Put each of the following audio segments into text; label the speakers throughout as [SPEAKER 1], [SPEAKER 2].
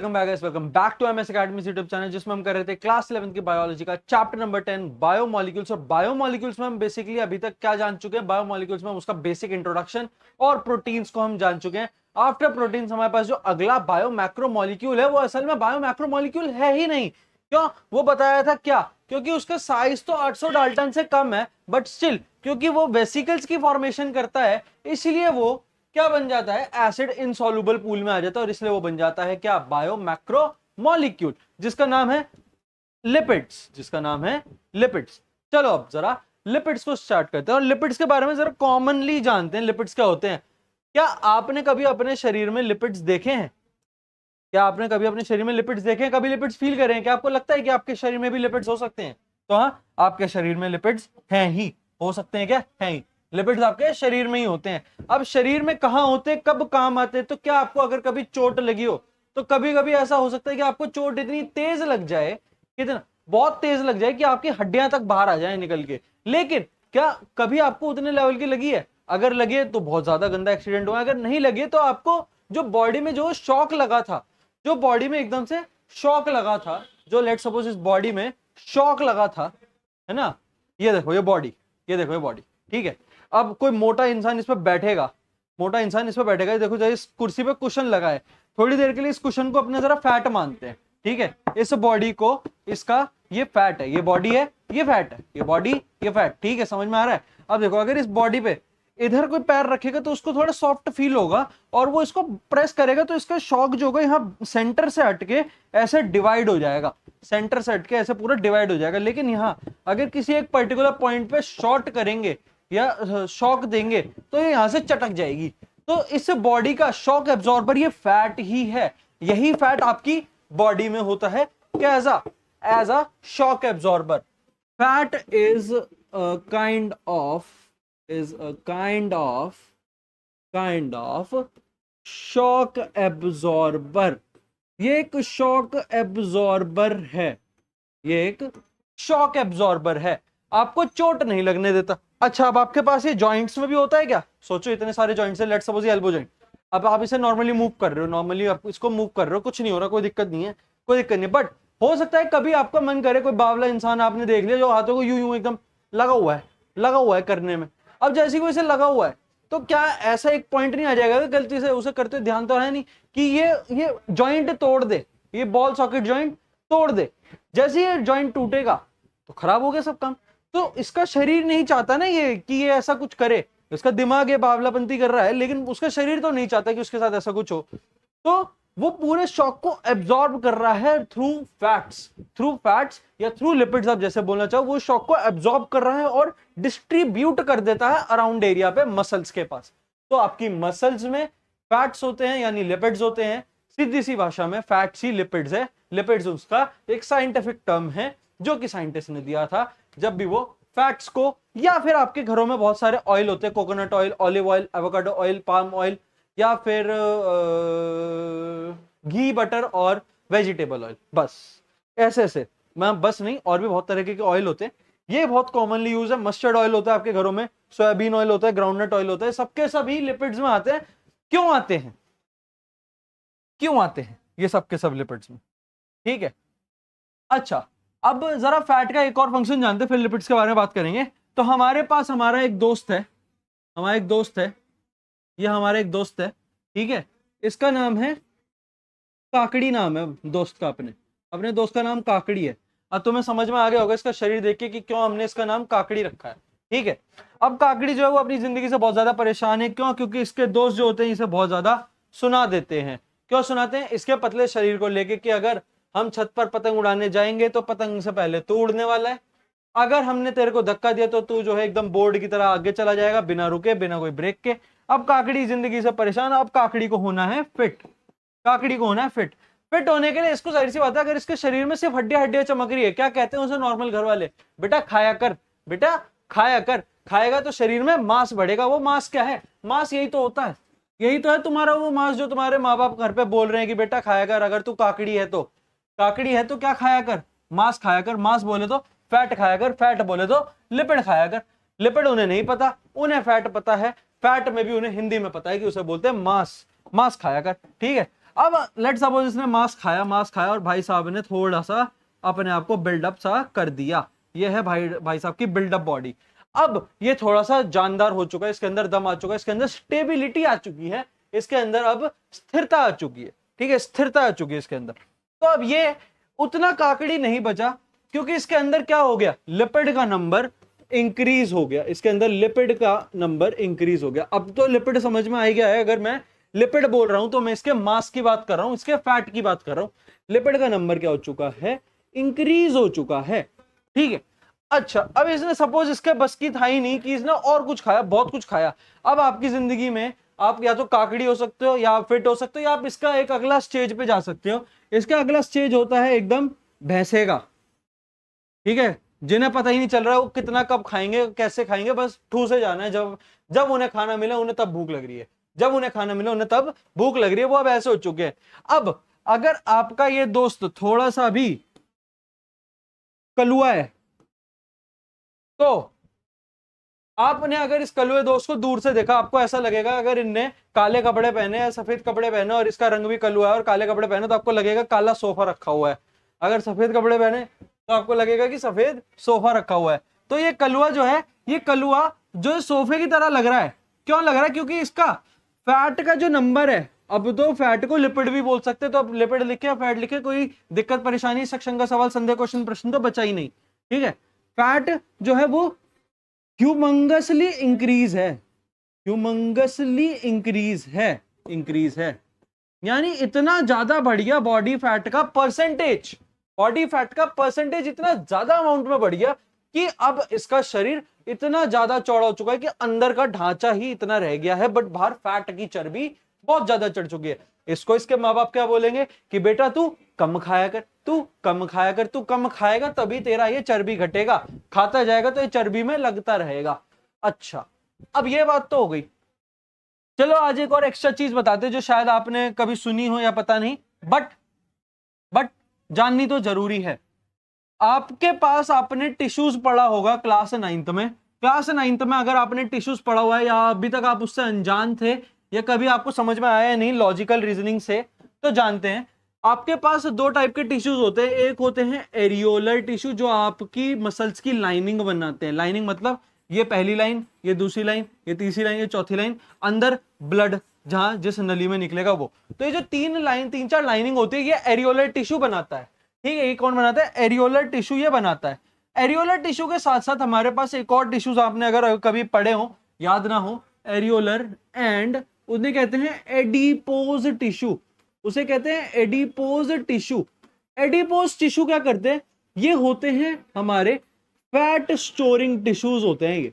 [SPEAKER 1] Welcome back to MS academy YouTube channel, जिसमें हम कर रहे थे क्लास 11 की बायोलॉजी का चैप्टर नंबर 10 बायोमोलिक्यूल्स। और बायोमोलिक्यूल्स में हम बेसिकली अभी तक क्या जान चुके हैं, बायोमोलिक्यूल्स में उसका बेसिक इंट्रोडक्शन और प्रोटीन्स को हम जान चुके हैं। आफ्टर प्रोटीन्स हमारे पास जो अगला बायो मैक्रोमोलिक्यूल है वो असल में बायो मैक्रोमोलिक्यूल है ही नहीं। क्यों? वो बताया था क्या, क्योंकि उसका साइज तो 800 डाल्टन से कम है, बट स्टिल क्योंकि वो वेसिकल्स की फॉर्मेशन करता है इसलिए वो क्या बन जाता है, एसिड इनसॉल्युबल पूल में आ जाता है, और इसलिए वो बन जाता है क्या, बायो मैक्रोमोलिक्यूल, जिसका नाम है लिपिड्स। चलो अब जरा लिपिड्स को स्टार्ट करते हैं और लिपिड्स के बारे में जरा कॉमनली जानते हैं लिपिड्स क्या होते हैं। क्या आपने कभी अपने शरीर में लिपिड्स देखे हैं? क्या आपने कभी अपने शरीर में लिपिड्स देखे हैं? कभी लिपिड्स फील करे हैं? क्या आपको लगता है कि आपके शरीर में भी लिपिड्स हो सकते हैं? तो हाँ, आपके शरीर में लिपिड्स हैं ही, हो सकते हैं, क्या हैं ही, लिपिड्स आपके शरीर में ही होते हैं। अब शरीर में कहाँ होते हैं, कब काम आते हैं? तो क्या आपको अगर कभी चोट लगी हो तो कभी कभी ऐसा हो सकता है कि आपको चोट इतनी तेज लग जाए, कितना बहुत तेज लग जाए कि आपकी हड्डियां तक बाहर आ जाए निकल के। लेकिन क्या कभी आपको उतने लेवल की लगी है? अगर लगी है तो बहुत ज्यादा गंदा एक्सीडेंट हुआ, अगर नहीं लगी तो आपको जो बॉडी में जो शॉक लगा था, जो बॉडी में एकदम से शॉक लगा था, जो लेट सपोज इस बॉडी में शॉक लगा था, है ना, ये देखो ये बॉडी, ये देखो ये बॉडी, ठीक है। अब कोई मोटा इंसान इस पर बैठेगा, ये देखो जरा इस कुर्सी पे कुशन लगा है, थोड़ी देर के लिए इस कुशन को अपने जरा फैट मानते हैं, ठीक है। इस बॉडी को, इसका ये फैट है, ये बॉडी है, ये फैट है, ये बॉडी, ये फैट, ठीक है, समझ में आ रहा है? अब देखो अगर इस बॉडी पे इधर कोई पैर रखेगा तो उसको थोड़ा सॉफ्ट फील होगा, और वो इसको प्रेस करेगा तो इसका शॉक जो होगा यहाँ सेंटर से हटके ऐसे डिवाइड हो जाएगा, सेंटर से हटके ऐसे पूरा डिवाइड हो जाएगा। लेकिन यहाँ अगर किसी एक पर्टिकुलर पॉइंट पे शॉर्ट करेंगे या शॉक देंगे तो ये यहाँ से चटक जाएगी। तो इस बॉडी का शॉक एब्जॉर्बर ये फैट ही है, यही फैट आपकी बॉडी में होता है क्या, as a shock absorber. Fat is kind of shock absorber. ये एक शॉक एब्जॉर्बर है, ये एक शॉक एब्जॉर्बर है, आपको चोट नहीं लगने देता। अच्छा, अब आपके पास ये जॉइंट्स में भी होता है क्या? सोचो इतने सारे जॉइंट्स है, लेट्स सपोज ये एल्बो जॉइंट, अब आप इसे नॉर्मली मूव कर रहे हो, नॉर्मली आप इसको मूव कर रहे हो, कुछ नहीं हो रहा, कोई दिक्कत नहीं है, कोई दिक्कत नहीं। बट हो सकता है कभी आपका मन करे, कोई बावला इंसान आपने देख लिया जो हाथों को यूं यूं एकदम लगा हुआ है करने में। अब जैसे ही वो इसे लगा हुआ है तो क्या ऐसा एक पॉइंट नहीं आ जाएगा गलती से उसे करते ध्यान तो है नहीं कि ये जॉइंट तोड़ दे, ये बॉल सॉकेट जॉइंट तोड़ दे। जैसे ये जॉइंट टूटेगा तो खराब हो गया सब काम। तो इसका शरीर नहीं चाहता ना ये कि ये ऐसा कुछ करे, इसका दिमाग ये बावलापंती कर रहा है, लेकिन उसका शरीर तो नहीं चाहता कि उसके साथ ऐसा कुछ हो। तो वो पूरे शॉक को एब्जॉर्ब कर रहा है थ्रू फैट्स या थ्रू लिपिड्स, आप जैसे बोलना चाहो, वो शॉक को एब्जॉर्ब कर रहा है और डिस्ट्रीब्यूट कर देता है अराउंड एरिया पे मसल्स के पास। तो आपकी मसल्स में फैट्स होते हैं यानी लिपिड्स होते हैं, सीधी सी भाषा में फैट्स ही लिपिड्स है। लिपिड्स उसका एक साइंटिफिक टर्म है जो कि साइंटिस्ट ने दिया था जब भी वो फैट्स को, या फिर आपके घरों में बहुत सारे ऑयल होते हैं, coconut oil, olive oil, avocado oil, palm oil, या फिर घी, बटर और वेजिटेबल ऑयल, बस ऐसे ऐसे, मैं बस नहीं, और भी बहुत तरीके के ऑयल होते हैं, ये बहुत कॉमनली यूज है। मस्टर्ड ऑयल होता है आपके घरों में, सोयाबीन ऑयल होता है, ग्राउंडनट ऑयल होता है, सबके सभी लिपिड्स में आते हैं। क्यों आते हैं, ये सबके सब लिपिड्स में, ठीक है। अच्छा, अब जरा फैट का एक और फंक्शन जानते हैं, फिर लिपिड्स के बारे में बात करेंगे। तो हमारे पास हमारा एक दोस्त है, ये हमारा एक दोस्त है, ठीक है, इसका नाम है काकड़ी, नाम है दोस्त का, अपने दोस्त का नाम काकड़ी है। अब तुम्हें समझ में आ गया होगा इसका शरीर देख के कि क्यों हमने इसका नाम काकड़ी रखा है, ठीक है। अब काकड़ी जो है वो अपनी जिंदगी से बहुत ज्यादा परेशान है, क्यों? क्योंकि इसके दोस्त जो होते हैं इसे बहुत ज्यादा सुना देते हैं। क्यों सुनाते हैं? इसके पतले शरीर को लेके कि अगर हम छत पर पतंग उड़ाने जाएंगे तो पतंग से पहले तू उड़ने वाला है, अगर हमने तेरे को धक्का दिया तो तू जो है एकदम बोर्ड की तरह आगे चला जाएगा बिना रुके, बिना कोई ब्रेक के। अब काकड़ी जिंदगी से परेशान, अब काकड़ी को होना है फिट, फिट होने के लिए इसको जाहिर सी बात है, अगर इसके शरीर में सिर्फ हड्डियां चमक रही है, क्या कहते हैं उसे नॉर्मल घर वाले, बेटा खाया कर, खाएगा तो शरीर में मांस बढ़ेगा। वो मांस क्या है? मांस यही तो होता है, यही तो है तुम्हारा वो मांस जो तुम्हारे माँ बाप घर पे बोल रहे हैं कि बेटा खाया कर, अगर तू काकड़ी है तो क्या खाया कर? मांस खाया कर। मांस बोले तो फैट खाया कर, फैट बोले तो लिपिड खाया कर। लिपिड उन्हें नहीं पता, उन्हें फैट पता है, फैट में भी उन्हें हिंदी में पता है कि उसे बोलते हैं मांस खाया कर, ठीक है। अब लेट सपोज इसने मांस खाया और भाई साहब ने थोड़ा सा अपने आप को बिल्डअप सा कर दिया। ये है भाई साहब की बिल्डअप बॉडी। अब ये थोड़ा सा जानदार हो चुका है, इसके अंदर दम आ चुका है, इसके अंदर स्टेबिलिटी आ चुकी है, इसके अंदर अब स्थिरता आ चुकी है। ठीक है, स्थिरता आ चुकी है इसके अंदर। तो अब ये उतना काकड़ी नहीं बचा, क्योंकि इसके अंदर क्या हो गया, लिपिड का नंबर इंक्रीज हो गया। इसके अंदर लिपिड का नंबर इंक्रीज हो गया। अब तो लिपिड समझ में आ गया है, अगर मैं लिपिड बोल रहा हूं तो मैं इसके मास की बात कर रहा हूं, इसके फैट की बात कर रहा हूं। लिपिड का नंबर क्या हो चुका है, इंक्रीज हो चुका है। ठीक है, अच्छा अब इसने सपोज इसके बस की था ही नहीं कि इसने और कुछ खाया, बहुत कुछ खाया। अब आपकी जिंदगी में आप या तो काकड़ी हो सकते हो, या फिट हो सकते हो, या आप इसका एक अगला स्टेज पे जा सकते हो। इसका अगला स्टेज होता है एकदम भैंसे का। ठीक है, जिन्हें पता ही नहीं चल रहा है वो कितना कब खाएंगे, कैसे खाएंगे, बस ठूसे जाना है। जब जब उन्हें खाना मिले उन्हें तब भूख लग रही है, जब उन्हें खाना मिले उन्हें तब भूख लग रही है। वो अब ऐसे हो चुके हैं। अब अगर आपका ये दोस्त थोड़ा सा भी कलुआ है, तो आपने अगर इस कलुए दोस्त को दूर से देखा, आपको ऐसा लगेगा अगर इनने काले कपड़े पहने या सफेद कपड़े पहने और इसका रंग भी कलुआ है और काले कपड़े पहने, तो आपको लगेगा काला सोफा रखा हुआ है। अगर सफेद कपड़े पहने तो आपको लगेगा कि सफेद सोफा रखा हुआ है। तो ये कलुआ जो है, ये कलुआ जो सोफे की तरह लग रहा है, क्यों लग रहा है, क्योंकि इसका फैट का जो नंबर है, अब तो फैट को लिपिड भी बोल सकते, तो अब लिपिड लिखे या फैट लिखे, कोई दिक्कत परेशानी, सेक्शन का सवाल, संदेह, क्वेश्चन, प्रश्न तो बचा ही नहीं। ठीक है, फैट जो है वो ह्यूमंगसली इंक्रीज है, ह्यूमंगसली इंक्रीज है, यानी इतना ज्यादा बढ़ गया बॉडी फैट का परसेंटेज, बॉडी फैट का परसेंटेज इतना ज्यादा अमाउंट में बढ़ गया कि अब इसका शरीर इतना ज्यादा चौड़ा हो चुका है कि अंदर का ढांचा ही इतना रह गया है, बट बाहर फैट की चर्बी बहुत ज्यादा चढ़ चुकी है। इसको इसके माँ बाप क्या बोलेंगे कि बेटा तू कम खाया कर, तू कम खाया कर, तू कम खाएगा तभी तेरा ये चर्बी घटेगा, खाता जाएगा तो ये चर्बी में लगता रहेगा। अच्छा, अब ये बात तो हो गई। चलो आज एक और एक्स्ट्रा चीज बताते जो शायद आपने कभी सुनी हो या पता नहीं, बट जाननी तो जरूरी है। आपके पास आपने टिश्यूज पढ़ा होगा क्लास 9th में। क्लास 9th में अगर आपने टिश्यूज पढ़ा हुआ है या अभी तक आप उससे अनजान थे या कभी आपको समझ में आया नहीं लॉजिकल रीजनिंग से, तो जानते हैं आपके पास दो टाइप के टिश्यूज होते हैं। एक होते हैं एरियोलर टिश्यू जो आपकी मसल्स की लाइनिंग बनाते हैं। लाइनिंग मतलब ये पहली लाइन, ये दूसरी लाइन, ये तीसरी लाइन, ये चौथी लाइन, अंदर ब्लड जहां जिस नली में निकलेगा वो। तो ये जो तीन चार लाइनिंग होती है, ये एरियोलर टिश्यू बनाता है। ठीक है, ये कौन बनाता है, एरियोलर टिश्यू ये बनाता है। एरियोलर टिश्यू के साथ साथ हमारे पास एक और टिश्यूज आपने अगर कभी पढ़े हो, याद ना हो, एरियोलर एंड उन्हें कहते हैं एडिपोज टिश्यू, उसे कहते हैं एडिपोज टिश्यू। एडिपोज टिश्यू क्या करते हैं, ये होते हैं हमारे फैट स्टोरिंग टिश्यूज होते हैं। ये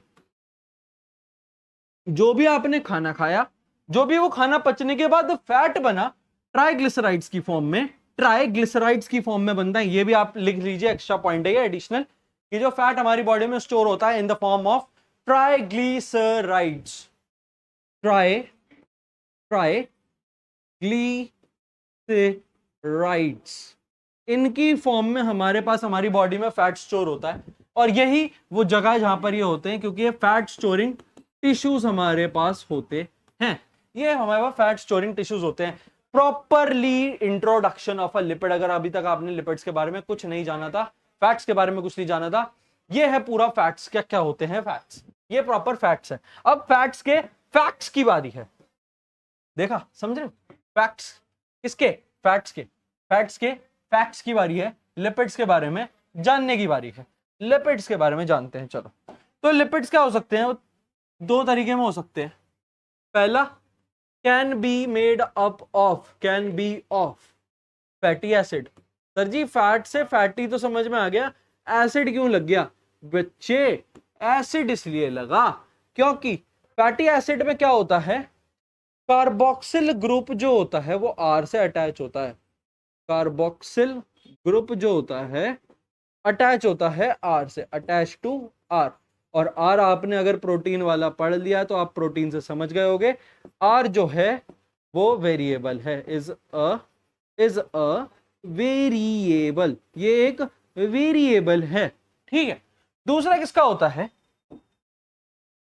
[SPEAKER 1] जो भी आपने खाना खाया, जो भी वो खाना पचने के बाद फैट बना, ट्राइग्लिसराइड्स की फॉर्म में, ट्राइग्लिसराइड्स की फॉर्म में बनता है। ये भी आप लिख लीजिए, एक्स्ट्रा पॉइंट है ये एडिशनल, कि जो फैट हमारी बॉडी में स्टोर होता है इन the form of triglycerides, triglycerides, इनकी फॉर्म में हमारे पास हमारी बॉडी में फैट स्टोर होता है। और यही वो जगह है जहां पर ये होते हैं, क्योंकि ये फैट स्टोरिंग टिश्यूज हमारे पास होते हैं। ये हमारे पास फैट स्टोरिंग टिश्यूज होते हैं। Properly introduction of a lipid, अगर अभी तक आपने लिपिड्स के बारे में कुछ नहीं जाना था, फैट्स के बारे में कुछ नहीं जाना था, ये है पूरा फैट्स क्या क्या होते हैं फैट्स, ये प्रॉपर फैट्स है। अब फैट्स के फैक्ट्स की बारी है। देखा, समझे, फैक्ट्स किसके, फैट्स के, फैट्स के फैक्ट्स की बारी है। लिपिड्स के बारे में जानने की बारी है। लिपिड्स के बारे में जानते हैं। चलो, तो लिपिड्स क्या हो सकते हैं, दो तरीके में हो सकते हैं। पहला, can be made up of, can be of fatty acid. Sir जी फैट से फैटी तो समझ में आ गया, एसिड क्यों लग गया बच्चे, एसिड इसलिए लगा क्योंकि फैटी एसिड में क्या होता है, कार्बोक्सिल ग्रुप जो होता है वो आर से अटैच होता है। कार्बोक्सिल ग्रुप जो होता है अटैच होता है आर से, अटैच टू आर। और आर आपने अगर प्रोटीन वाला पढ़ लिया तो आप प्रोटीन से समझ गए होगे, आर जो है वो वेरिएबल है, इज अ वेरिएबल, ये एक वेरिएबल है। ठीक है, दूसरा किसका होता है,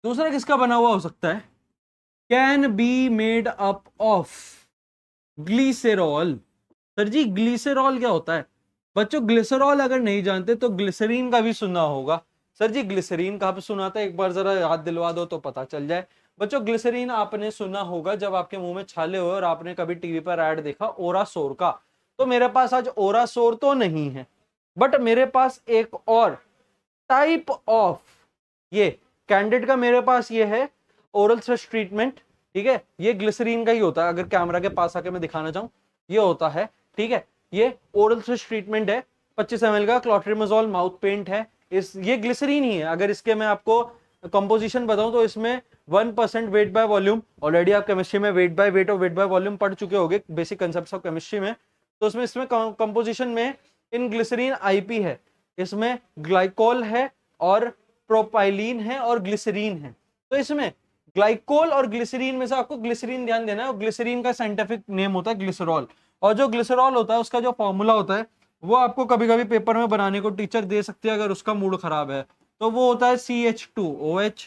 [SPEAKER 1] दूसरा किसका बना हुआ हो सकता है, can be made up of, glycerol. Sir जी ग्लिसरॉल क्या होता है? बच्चों ग्लिसरॉल अगर नहीं जानते तो ग्लिसरीन का भी सुना होगा। सर जी ग्लिसरीन कहाँ पे सुना था, एक बार जरा याद दिलवा दो तो पता चल जाए। बच्चों ग्लिसरीन आपने सुना होगा जब आपके मुंह में छाले हुए और आपने कभी टीवी पर ऐड देखा ओरासोर का। तो मेरे पास आज ओरासोर तो नहीं है, बट मेरे पास एक और टाइप ऑफ ये कैंडिड का मेरे पास ये है ओरल थ्रस्ट ट्रीटमेंट। ठीक है, ये ग्लिसरीन का ही होता है, अगर कैमरा के पास आके मैं दिखाना चाहूं ये होता है। ठीक है, ये ओरल थ्रस्ट ट्रीटमेंट है, 25 ml का क्लोट्रिमोजोल माउथ पेंट है। इस ये ग्लिसरीन ही है। अगर इसके मैं आपको कंपोजिशन बताऊं तो इसमें 1% वेट बाय वॉल्यूम, ऑलरेडी आप केमिस्ट्री में वेट बाय वेट और वेट बाय वॉल्यूम पढ़ चुके होंगे बेसिक कंसेप्ट्स ऑफ केमिस्ट्री में। तो इसमें कंपोजिशन में इन ग्लिसरीन आईपी है, इसमें ग्लाइकोल है और प्रोपाइलीन है और ग्लिसरीन है। तो इसमें ग्लाइकोल और ग्लिसरीन में से आपको ग्लिसरीन ध्यान देना है, और ग्लिसरीन का साइंटिफिक नेम होता है ग्लिसरॉल। और जो ग्लिसरॉल होता है उसका जो फॉर्मूला होता है वो आपको कभी कभी पेपर में बनाने को टीचर दे सकती है अगर उसका मूड खराब है। तो वो होता है CH2OH,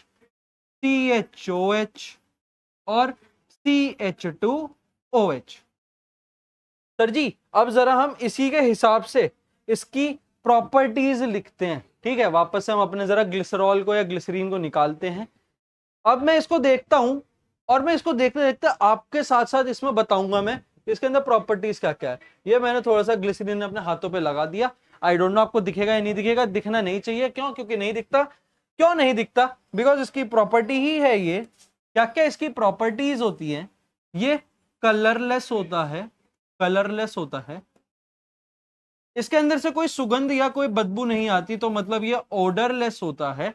[SPEAKER 1] CHOH और CH2OH। सर जी अब जरा हम इसी के हिसाब से इसकी प्रॉपर्टीज लिखते हैं। ठीक है, वापस से हम अपने जरा ग्लिसरॉल को या ग्लिसरीन को निकालते हैं। अब मैं इसको देखता हूं और मैं इसको देखते देखते आपके साथ साथ इसमें बताऊंगा मैं इसके अंदर प्रॉपर्टीज क्या क्या है। ये मैंने थोड़ा सा ग्लिसरीन अपने हाथों पे लगा दिया। आई डोंट नो आपको दिखेगा या नहीं दिखेगा, दिखना नहीं चाहिए। क्यों? क्योंकि नहीं दिखता। क्यों नहीं दिखता? बिकॉज इसकी प्रॉपर्टी ही है ये। क्या क्या इसकी प्रॉपर्टीज होती है? ये कलरलेस होता है, कलरलेस होता है। इसके अंदर से कोई सुगंध या कोई बदबू नहीं आती, तो मतलब ये ओडरलेस होता है।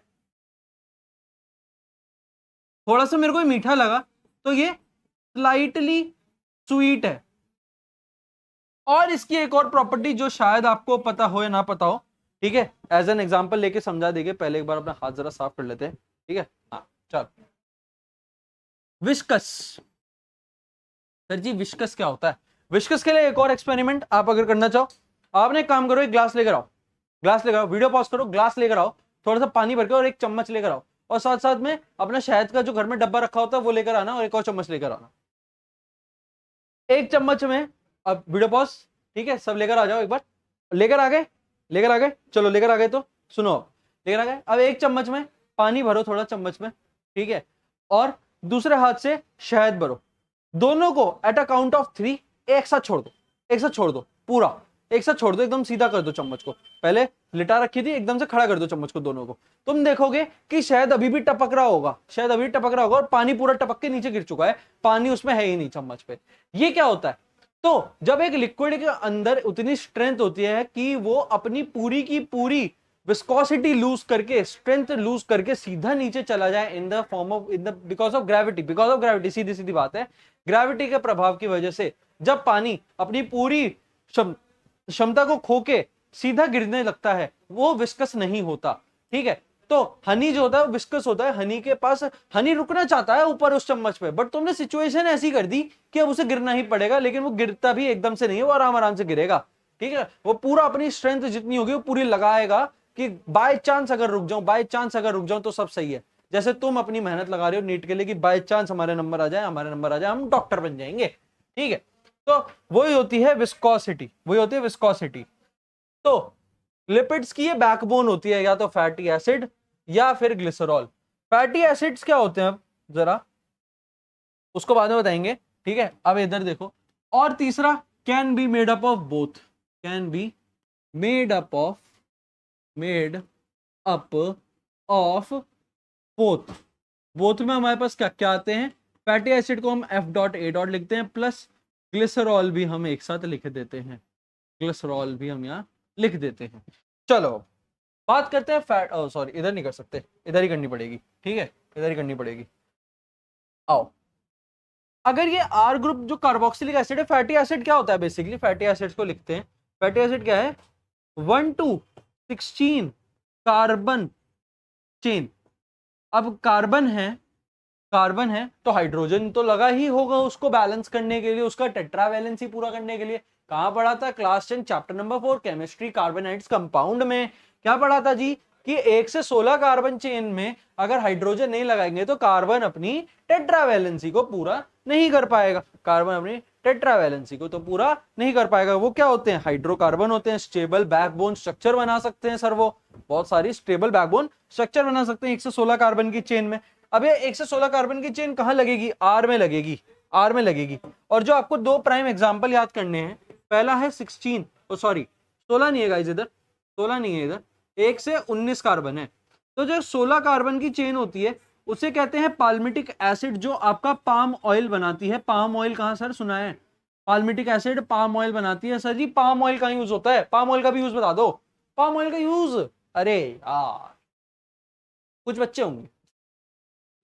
[SPEAKER 1] थोड़ा सा मेरे को मीठा लगा तो ये स्लाइटली स्वीट है। और इसकी एक और प्रॉपर्टी जो शायद आपको पता हो या ना पता हो, ठीक है, एज एन एग्जांपल लेके समझा देंगे। पहले एक बार अपना हाथ जरा साफ कर लेते हैं। ठीक है, हाँ चल। विस्कस। सर जी विस्कस क्या होता है? विस्कस के लिए एक और एक्सपेरिमेंट आप अगर करना चाहो, आपने एक काम करो, एक ग्लास लेकर आओ, ग्लास लेकर आओ, वीडियो पॉज करो, ग्लास लेकर आओ, थोड़ा सा पानी भर के और एक चम्मच लेकर आओ, और साथ साथ में अपना शहद का जो घर में डब्बा रखा होता है वो लेकर आना और एक और चम्मच लेकर आना। एक चम्मच में, अब वीडियो पॉज, ठीक है, सब लेकर आ जाओ एक बार। लेकर आ गए? लेकर आ गए, चलो लेकर आ गए तो सुनो, लेकर आ गए। अब एक चम्मच में पानी भरो, थोड़ा चम्मच में, ठीक है, और दूसरे हाथ से शहद भरो। दोनों को एट अ काउंट ऑफ 3 एक साथ छोड़ दो, एक साथ छोड़ दो, पूरा एक साथ छोड़ दो, एकदम सीधा कर दो चम्मच को। पहले लिटा रखी थी, एकदम से खड़ा कर दो चम्मच को दोनों को। तुम देखोगे कि शहद अभी भी टपक रहा होगा, शहद अभी टपक रहा होगा, और पानी पूरा टपक के नीचे गिर चुका है, पानी उसमें है ही नहीं चम्मच पे। ये क्या होता है? तो जब एक लिक्विड के अंदर उतनी स्ट्रेंथ होती है कि वो अपनी पूरी की पूरी विस्कोसिटी लूज करके, स्ट्रेंथ लूज करके सीधा नीचे चला जाए in the form of, in the because of gravity, because of gravity, सीधी सीधी बात है, ग्रेविटी के प्रभाव की वजह से जब पानी अपनी पूरी क्षमता को खो के सीधा गिरने लगता है, वो विस्कस नहीं होता। ठीक है, तो हनी जो होता है वो विस्कस होता है। हनी के पास, हनी रुकना चाहता है ऊपर उस चम्मच पे, बट तुमने सिचुएशन ऐसी कर दी कि अब उसे गिरना ही पड़ेगा, लेकिन वो गिरता भी एकदम से नहीं है, वो आराम आराम से गिरेगा। ठीक है, वो पूरा अपनी स्ट्रेंथ जितनी होगी वो पूरी लगाएगा कि बाय चांस अगर रुक जाऊं, बाय चांस अगर रुक जाऊं तो सब सही है। जैसे तुम अपनी मेहनत लगा रहे हो नीट के लिए कि बाय चांस हमारे नंबर आ जाए, हमारे नंबर आ जाए, हम डॉक्टर बन जाएंगे। ठीक है, तो वही होती है विस्कोसिटी, वही होती है विस्कोसिटी। तो लिपिड्स की ये बैकबोन होती है, या तो फैटी एसिड या फिर ग्लिसरॉल। फैटी एसिड्स क्या होते हैं अब जरा उसको बाद में बताएंगे। ठीक है, अब इधर देखो। और तीसरा, can be made up of both, can be made up of, made up of both. Both में हमारे पास क्या क्या आते हैं? फैटी एसिड को हम F.A. लिखते हैं, प्लस ग्लिसरॉल भी हम एक साथ लिख देते हैं, ग्लिसरॉल भी हम यहाँ लिख देते हैं। चलो बात करते हैं फैट, सॉरी इधर नहीं कर सकते, इधर ही करनी पड़ेगी। ठीक है, इधर ही करनी पड़ेगी। आओ, अगर ये R ग्रुप जो कार्बोक्सिलिक एसिड है, फैटी एसिड क्या होता है? बेसिकली फैटी एसिड को लिखते हैं, फैटी एसिड क्या है? 1 to 16 कार्बन चेन। अब कार्बन है, कार्बन है तो हाइड्रोजन तो लगा ही होगा उसको बैलेंस करने के लिए, उसका टेट्रावैलेंसी पूरा करने के लिए। कहां पढ़ा था? क्लास 10 चैप्टर नंबर 4 केमिस्ट्री, कार्बोनाइड्स कंपाउंड में। क्या पढ़ा था जी? कि 1 से 16 कार्बन चेन में अगर हाइड्रोजन नहीं लगाएंगे तो कार्बन अपनी टेट्रावैलेंसी को पूरा नहीं कर पाएगा। कार्बन अपनी टेट्रावैलेंसी को तो पूरा नहीं कर पाएगा। वो क्या होते हैं? हाइड्रोकार्बन होते हैं, स्टेबल बैकबोन स्ट्रक्चर बना सकते हैं सर, वो बहुत सारी स्टेबल बैकबोन स्ट्रक्चर बना सकते हैं 1 से 16 कार्बन की चेन में। अब ये 1 से 16 कार्बन की चेन कहां लगेगी? आर में लगेगी, आर में लगेगी। और जो आपको 2 प्राइम एग्जांपल याद करने हैं, पहला है 16 16 नहीं है गाइस, इधर 16 नहीं है, इधर 1 से 19 कार्बन है। तो जो 16 कार्बन की चेन होती है उसे कहते हैं पाल्मिटिक एसिड, जो आपका पाम ऑयल बनाती है। पाम ऑयल कहां सर सुना है? पाल्मिटिक एसिड पाम ऑयल बनाती है। सर जी पाम ऑयल कहां यूज होता है? पाम ऑयल का भी यूज बता दो। पाम ऑयल का यूज, अरे यार कुछ बच्चे होंगे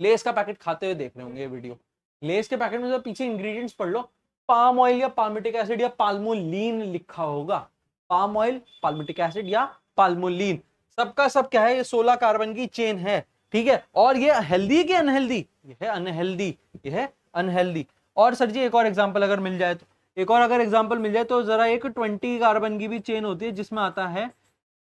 [SPEAKER 1] लेस का पैकेट खाते हुए देख रहे होंगे ये वीडियो। लेस के पैकेट में जब पीछे इंग्रेडिएंट्स पढ़ लो, पाम ऑयल या पाल्मिटिक एसिड या पाल्मोलीन लिखा होगा। पाम ऑयल, पाल्मिटिक एसिड या पाल्मोलीन, सबका सब क्या है? ये 16 कार्बन की चेन है, ठीक है। और ये हेल्दी कि अनहेल्दी? ये है अनहेल्दी, ये है अनहेल्दी। और सर जी एक और एग्जांपल अगर मिल जाए तो, एक और अगर एग्जांपल मिल जाए तो जरा, एक 20 कार्बन की भी चेन होती है जिसमें आता है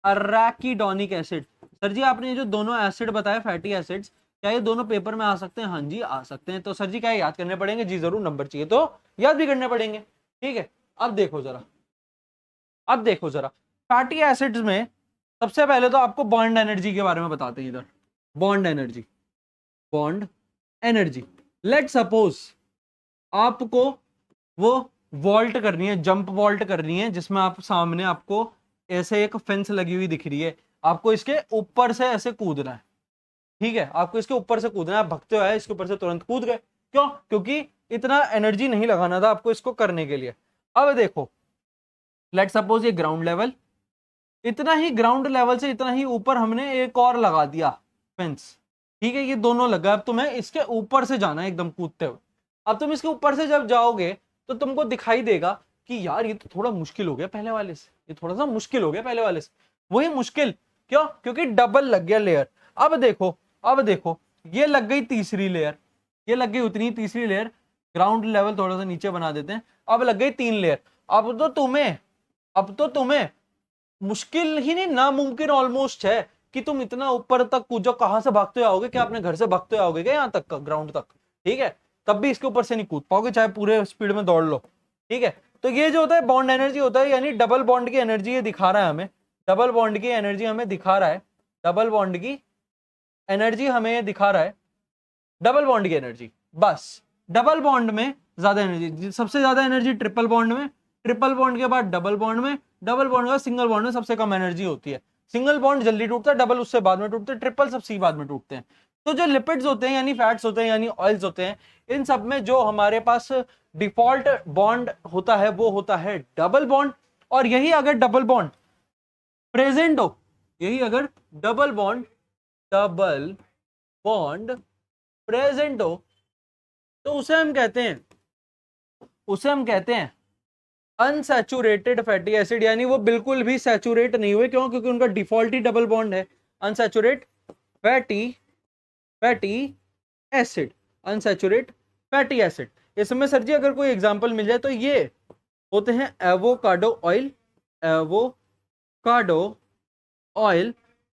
[SPEAKER 1] अराकिडोनिक एसिड। सर जी आपने ये जो दोनों एसिड बताए फैटी एसिड्स, क्या ये दोनों पेपर में आ सकते हैं? हाँ जी आ सकते हैं। तो सर जी क्या याद करने पड़ेंगे? जी जरूर, नंबर चाहिए तो याद भी करने पड़ेंगे, ठीक है। अब देखो जरा, अब देखो जरा फैटी एसिड्स में सबसे पहले तो आपको बॉन्ड एनर्जी के बारे में बताते हैं। इधर bond energy, bond energy, let suppose आपको वो वॉल्ट करनी है, जंप वॉल्ट करनी है, जिसमें आप सामने आपको ऐसे एक फेंस लगी हुई दिख रही है, आपको इसके ऊपर से ऐसे कूदना है, ठीक है। आपको इसके ऊपर से कूदना है, भगते हुए इसके ऊपर से तुरंत कूद गए। क्यों? क्योंकि इतना एनर्जी नहीं लगाना था आपको इसको करने के लिए। अब देखो लेट सपोज ये ग्राउंड लेवल, इतना ही ग्राउंड लेवल से इतना ही ऊपर हमने एक और लगा दिया फेंस, ठीक है। ये दोनों लगा, अब तुम्हें इसके ऊपर से जाना है एकदम कूदते हुए। अब तुम इसके ऊपर से जब जाओगे तो तुमको दिखाई देगा कि यार ये तो थोड़ा मुश्किल हो गया पहले वाले से, ये थोड़ा सा मुश्किल हो गया पहले वाले से। वही मुश्किल क्यों? क्योंकि डबल लग गया लेयर। अब देखो, अब देखो ये लग गई तीसरी लेयर, ये लग गई उतनी तीसरी लेयर, ग्राउंड लेवल थोड़ा सा नीचे बना देते हैं, अब लग गई 3 लेयर। अब तो तुम्हें मुश्किल ही नहीं, नामुमकिन ऑलमोस्ट है कि तुम इतना ऊपर तक कूदो। कहां से भागते हुए आओगे? क्या अपने घर से भागते हुए आओगे क्या यहाँ तक, ग्राउंड तक? ठीक है, तब भी इसके ऊपर से नहीं कूद पाओगे चाहे पूरे स्पीड में दौड़ लो, ठीक है। तो ये जो होता है बॉन्ड एनर्जी होता है, यानी डबल बॉन्ड की एनर्जी ये दिखा रहा है हमें, डबल बॉन्ड की एनर्जी हमें दिखा रहा है, डबल बॉन्ड की एनर्जी हमें दिखा रहा है, डबल बॉन्ड की एनर्जी। बस डबल बॉन्ड में ज्यादा एनर्जी, सबसे ज्यादा एनर्जी ट्रिपल बॉन्ड में, ट्रिपल बॉन्ड के बाद डबल बॉन्ड में, डबल बॉन्ड का सिंगल बॉन्ड में सबसे कम एनर्जी होती है। सिंगल बॉन्ड जल्दी टूटता है, डबल उससे बाद में टूटते हैं, ट्रिपल सबसे बाद में टूटते हैं। तो जो लिपिड्स होते हैं यानी फैट्स होते हैं यानी ऑयल्स होते हैं, इन सब में जो हमारे पास डिफॉल्ट बॉन्ड होता है वो होता है डबल बॉन्ड। और यही अगर डबल बॉन्ड प्रेजेंट हो, यही अगर डबल बॉन्ड प्रेजेंट हो तो उसे हम कहते हैं अनसैचुरेटेड फैटी एसिड, यानी वो बिल्कुल भी सैचुरेट नहीं हुए। क्यों? क्योंकि उनका डिफॉल्ट ही डबल बॉन्ड है, अनसैचुरेट फैटी एसिड, अनसैचुरेट फैटी एसिड। इसमें सर जी अगर कोई एग्जांपल मिल जाए तो ये होते हैं एवोकाडो ऑयल, एवोकाडो ऑयल,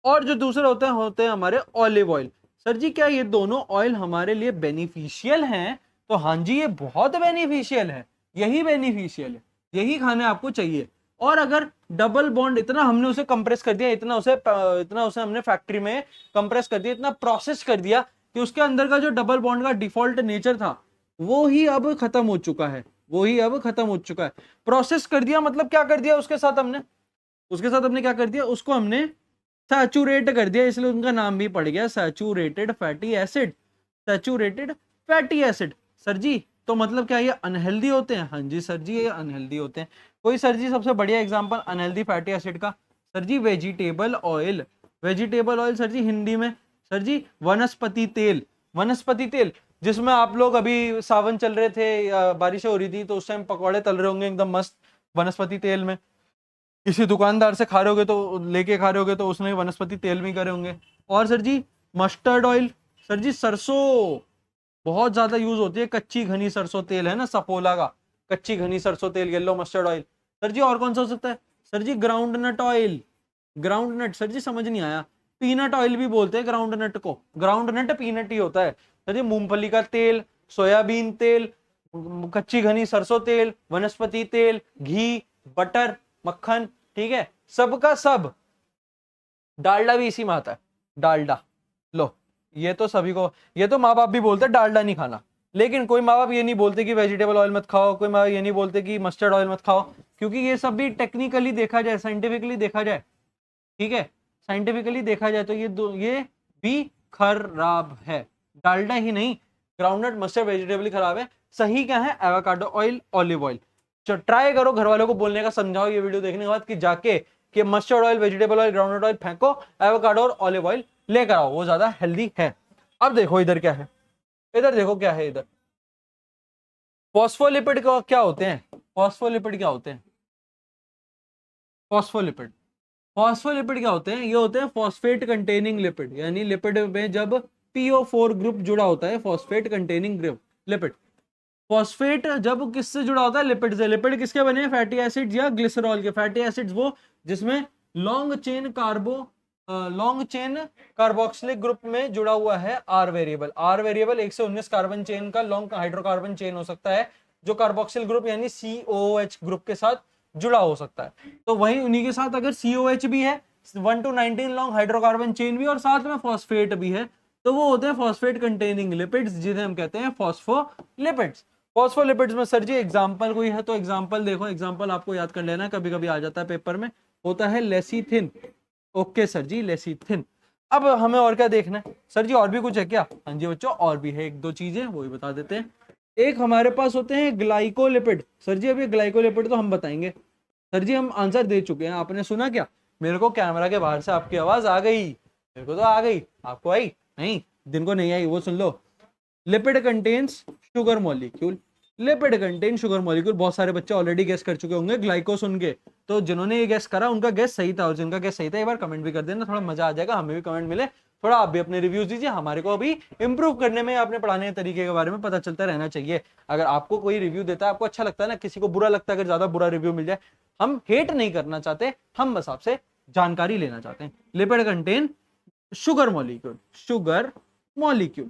[SPEAKER 1] और जो दूसरे होते हैं हमारे ऑलिव ऑयल। सर जी क्या ये दोनों ऑयल हमारे लिए बेनिफिशियल हैं? तो हाँ जी ये बहुत बेनिफिशियल है, यही बेनिफिशियल है, यही खाने आपको चाहिए। और अगर डबल बॉन्ड इतना हमने उसे कंप्रेस कर दिया, इतना उसे हमने फैक्ट्री में कंप्रेस कर दिया, इतना प्रोसेस कर दिया कि उसके अंदर का जो डबल बॉन्ड का डिफॉल्ट नेचर था वो ही अब खत्म हो चुका है, वो ही अब खत्म हो चुका है। प्रोसेस कर दिया मतलब क्या कर दिया उसके साथ हमने क्या कर दिया, उसको हमने सैचुरेट कर दिया, इसलिए उनका नाम भी पड़ गया saturated fatty acid, saturated fatty acid. Sir ji तो मतलब क्या ये अनहेल्दी होते हैं? हाँ जी सर जी ये अनहेल्दी होते हैं। कोई सर जी सबसे बढ़िया एग्जांपल अनहेल्दी फैटी एसिड का? Sir ji vegetable oil, vegetable oil sir ji Hindi में सर जी वनस्पति तेल, वनस्पति तेल, जिसमें आप लोग अभी सावन चल रहे थे, बारिश हो रही थी तो उस टाइम पकौड़े तल रहे होंगे एकदम मस्त वनस्पति तेल में। किसी दुकानदार से खा रहे होगे तो लेके खा रहे होगे तो उसने वनस्पति तेल भी करे होंगे। और सर जी मस्टर्ड ऑयल, सर जी सरसों बहुत ज्यादा यूज होती है, कच्ची घनी सरसों तेल है ना सफोला का, कच्ची घनी सरसों तेल, yellow mustard oil. Sir ji और कौन सा हो सकता है? Sir ji groundnut oil, groundnut, sir ji समझ नहीं आया, पीनट ऑयल भी बोलते हैं ग्राउंड नट को, ग्राउंड नट पीनट ही होता है। तो मूंगफली का तेल, सोयाबीन तेल, कच्ची घनी सरसों तेल, वनस्पति तेल, घी, बटर, मक्खन, ठीक है, सबका सब। डालडा भी इसी में आता है, डालडा। लो, ये तो सभी को, ये तो माँ बाप भी बोलते हैं डालडा नहीं खाना, लेकिन कोई माँ बाप ये नहीं बोलते कि वेजिटेबल ऑयल मत खाओ, कोई माँ बाप ये नहीं बोलते कि मस्टर्ड ऑयल मत खाओ, क्योंकि ये सब भी टेक्निकली देखा जाए, साइंटिफिकली देखा जाए, ठीक है, साइंटिफिकली देखा जाए तो ये भी खराब है। डालडा ही नहीं, ग्राउंडनट, मस्टर्ड, वेजिटेबल ही खराब है। सही क्या है? Avocado oil, olive oil. Try करो घर वालों को बोलने का, समझाओ ये वीडियो देखने के बाद कि जाके कि mustard oil, vegetable oil, groundnut oil फेंको, एवोकाडो और ऑलिव ऑयल लेकर आओ, वो ज्यादा हेल्दी है। अब देखो इधर क्या है, इधर देखो क्या है, इधर फॉस्फोलिपिड क्या होते हैं? फॉस्फोलिपिड क्या होते हैं? फॉस्फोलिपिड, फॉस्फोलिपिड क्या होते हैं? ये होते हैं फॉस्फेट कंटेनिंग लिपिड, यानी लिपिड में जब PO4 ग्रुप जुड़ा होता है, phosphate containing group lipid. Phosphate जब किससे जुड़ा होता है? लिपिड से। लिपिड किसके बने हैं? फैटी एसिड्स या ग्लिसरॉल के। फैटी एसिड्स वो जिसमें लॉन्ग चेन कार्बोक्सिलिक ग्रुप में जुड़ा हुआ है R variable. R variable 119 carbon chain का लॉन्ग हाइड्रोकार्बन चेन हो सकता है, जो कार्बोक्सिल ग्रुप यानी COOH ग्रुप के साथ जुड़ा हो सकता है। तो वही उन्हीं के साथ अगर COH भी है, 1 to 19 लॉन्ग हाइड्रोकार्बन चेन भी, और साथ में फॉस्फेट भी है, तो वो होते हैं फॉस्फेट कंटेनिंग लिपिड्स, जिन्हें हम कहते हैं फॉस्फोलिपिड्स। फॉस्फोलिपिड्स में सर जी एग्जांपल कोई है तो एग्जांपल देखो, एग्जांपल आपको याद कर लेना, कभी कभी आ जाता है पेपर में, होता है लेसिथिन। ओके सर जी, लेसिथिन। अब हमें और क्या देखना है सर जी? और भी कुछ है क्या? हाँ जी बच्चों, और भी है एक दो चीजें, वो भी बता देते हैं। एक हमारे पास होते हैं ग्लाइकोलिपिड। सर जी अभी ग्लाइकोलिपिड तो हम बताएंगे। सर जी हम आंसर दे चुके हैं, आपने सुना क्या? मेरे को कैमरा के बाहर से आपकी आवाज आ गई, मेरे को तो आ गई, आपको आई नहीं? जिनको नहीं आई वो सुन लो। Lipid contains sugar molecule, lipid contain sugar molecule. बहुत सारे बच्चे ऑलरेडी गेस कर चुके होंगे ग्लाइको सुन के, तो जिन्होंने ये गेस करा उनका गेस सही था, और जिनका गेस सही था एक बार कमेंट भी कर देना, थोड़ा मजा आ जाएगा, हमें भी कमेंट मिले, थोड़ा आप भी अपने रिव्यूज दीजिए, हमारे को अभी इंप्रूव करने में, अपने पढ़ाने के तरीके के बारे में पता चलता रहना चाहिए। अगर आपको कोई रिव्यू देता है, आपको अच्छा लगता है ना, किसी को बुरा लगता है अगर ज्यादा बुरा रिव्यू मिल जाए, हम हेट नहीं करना चाहते, हम बस आपसे जानकारी लेना चाहते हैं। Lipid contain sugar molecule, sugar molecule,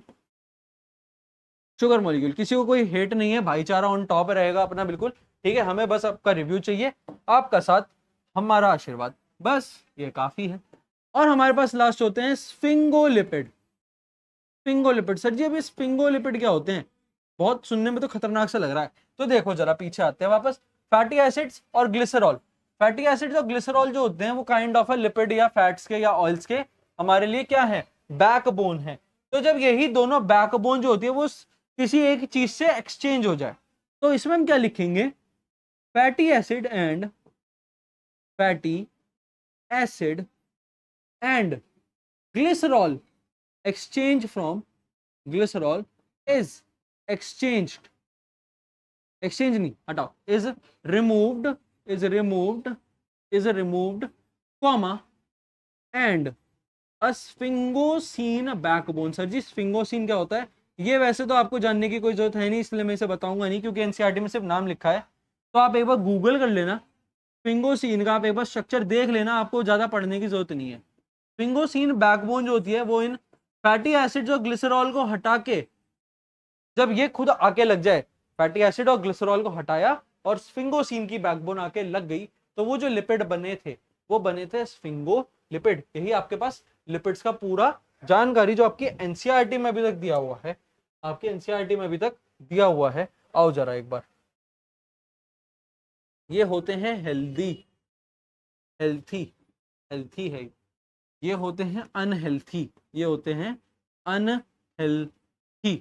[SPEAKER 1] sugar molecule. किसी को कोई हेट नहीं है, भाईचारा ऑन टॉप रहेगा अपना बिल्कुल, ठीक है। हमें बस आपका रिव्यू चाहिए, आपका साथ, हमारा आशीर्वाद, बस ये काफी है। और हमारे पास लास्ट होते हैं स्फिंगोलिपिड। स्फिंगोलिपिड सर जी अभी स्फिंगोलिपिड क्या होते हैं? बहुत सुनने में तो खतरनाक सा लग रहा है, तो देखो जरा पीछे आते हैं वापस। फैटी एसिड्स और ग्लिसरॉल, फैटी एसिड्स और ग्लिसरॉल जो होते हैं वो काइंड ऑफ लिपिड या फैट्स के या ऑयल्स के हमारे लिए क्या है? बैकबोन है। तो जब यही दोनों बैकबोन जो होती है वो किसी एक चीज से एक्सचेंज हो जाए, तो इसमें हम क्या लिखेंगे? Fatty acid and fatty acid and glycerol exchange from glycerol is exchanged, exchange नहीं हटाओ, is removed, is removed comma and a sphingosine backbone। Sir जी स्फिंगोसिन क्या होता है? ये वैसे तो आपको जानने की कोई जरूरत है नहीं, इसलिए मैं इसे बताऊंगा नहीं, क्योंकि एनसीईआरटी में सिर्फ नाम लिखा है, तो आप एक बार गूगल कर लेना स्फिंगोसिन का, आप एक बार स्ट्रक्चर देख लेना, आपको ज्यादा पढ़ने की जरूरत नहीं है। स्फिंगोसिन बैकबोन जो होती है वो इन फैटी एसिड और ग्लिसरॉल को हटा के, जब ये खुद आके लग जाए, फैटी एसिड और ग्लिसरॉल को हटाया और स्फिंगोसिन की बैकबोन आके लग गई, तो वो जो लिपिड बने थे वो बने थे स्फिंगोलिपिड। यही आपके पास लिपिड्स का पूरा जानकारी जो आपकी एनसीईआरटी में अभी तक दिया हुआ है, आपके एनसीईआरटी में अभी तक दिया हुआ है। आओ जरा एक बार, ये होते हैं हेल्दी, हेल्थी, हेल्थी है, ये होते हैं अनहेल्थी, ये होते हैं अनहेल्थी।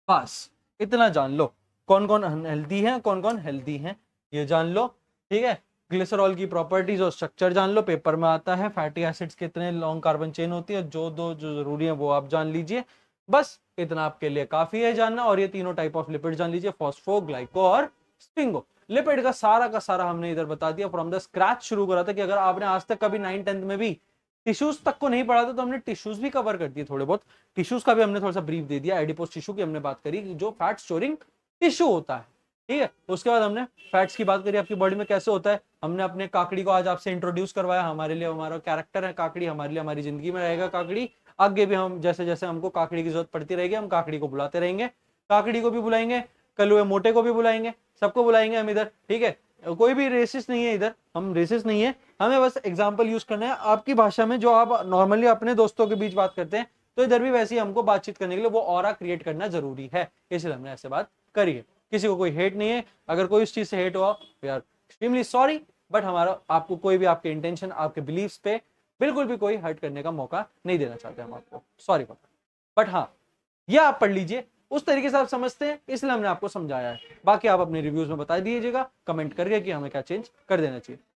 [SPEAKER 1] बस इतना जान लो, कौन कौन अनहेल्थी है, कौन कौन हेल्थी है, ये जान लो, ठीक है। ग्लिसरॉल की प्रॉपर्टीज और स्ट्रक्चर जान लो, पेपर में आता है। फैटी एसिड्स कितने लॉन्ग कार्बन चेन होती है, जो जरूरी है वो आप जान लीजिए, बस इतना आपके लिए काफी है जानना। और ये तीनों टाइप ऑफ लिपिड जान लीजिए, फॉस्फो, ग्लाइको और स्फिंगो। लिपिड का सारा हमने इधर बता दिया, फ्रॉम द स्क्रैच शुरू करा था, कि अगर आपने आज तक कभी 9th-10th में भी टिश्यूज तक को नहीं पढ़ा था, तो हमने टिश्यूज भी कवर कर दिए थोड़े बहुत, टिश्यूज का भी हमने थोड़ा सा ब्रीफ दे दिया, एडिपोस टिश्यू की हमने बात करी, जो फैट स्टोरिंग टिश्यू होता है, ठीक है। उसके बाद हमने फैट्स की बात करी, आपकी बॉडी में कैसे होता है। हमने अपने काकड़ी को आज आपसे इंट्रोड्यूस करवाया, हमारे लिए हमारा कैरेक्टर है काकड़ी, हमारे लिए हमारी जिंदगी में रहेगा काकड़ी। आगे भी हम जैसे जैसे हमको काकड़ी की जरूरत पड़ती रहेगी हम काकड़ी को बुलाते रहेंगे, काकड़ी को भी बुलाएंगे, कलुए मोटे को भी बुलाएंगे, सबको बुलाएंगे हम इधर। ठीक है, कोई भी रेसिस्ट नहीं है इधर, हम रेसिस्ट नहीं है, हमें बस एग्जाम्पल यूज करना है आपकी भाषा में, जो आप नॉर्मली अपने दोस्तों के बीच बात करते हैं, तो इधर भी वैसे ही हमको बातचीत करने के लिए वो ऑरा क्रिएट करना जरूरी है, इसलिए हमने ऐसे बात करी है। किसी को कोई हेट नहीं है, अगर कोई इस चीज से हेट हुआ we are extremely sorry, but हमारा आपको कोई भी आपके इंटेंशन आपके बिलीव्स पे बिल्कुल भी कोई हर्ट करने का मौका नहीं देना चाहते हम आपको, सॉरी बट हाँ, ये आप पढ़ लीजिए, उस तरीके से आप समझते हैं, इसलिए हमने आपको समझाया है। बाकी आप अपने रिव्यूज में बता दीजिएगा कमेंट करके कि हमें क्या चेंज कर देना चाहिए।